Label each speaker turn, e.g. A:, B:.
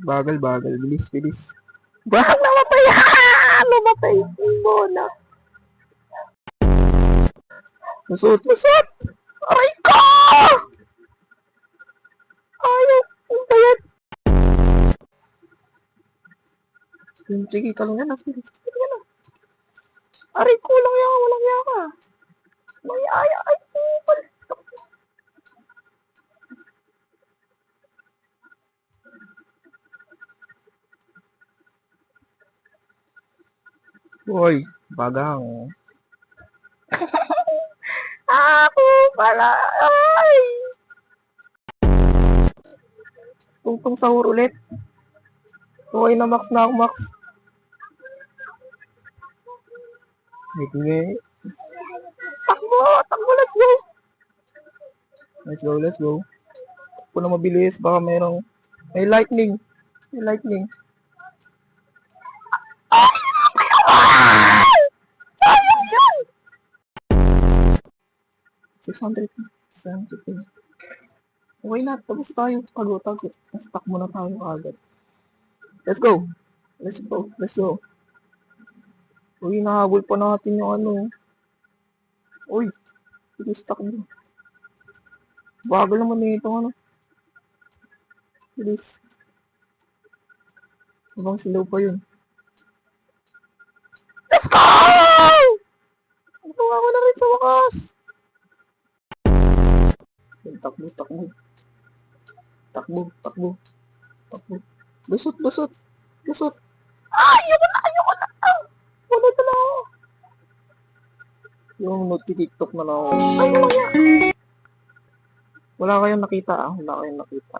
A: Bagal, bagal. Bilis, bilis. Wag namatay! Namatay! Bola. Lusot, lusot! Aray ko! Ayaw! Ang bayad! Sige, ka lang yan. Sige, sige na. Aray ko, walang yaka, walang yaka. May aya, ay, kupal. Hoy, bagang. Ako pala. Ay! Tungtong sahur ulit. Okay na, max na ako, max. Sige. Takbo! Takbo, let's go! Let's go, let's go. Takbo na mabilis, baka merong... May lightning. May lightning. Ay! Sayang yan! 600. 600. Okay na, tapos tayo. Tago, tago. Na-stuck muna tayo agad. Let's go! Let's go, let's go. Uy, nahabol pa natin yung ano. Uy, stuck mo. Bagal naman nito, ano. Bilis. Habang silaw pa yun. Let's go! Nakuha ko na rin sa wakas. Takbo, takbo. Takbo, takbo. Takbo. Lusot, lusot. Lusot. Ah, ayoko na, ayoko na. Ah, wala na lang ako. Yung nagtitiktok na lang ako. Ay, wala. Wala kayong nakita, ah. Wala kayong nakita.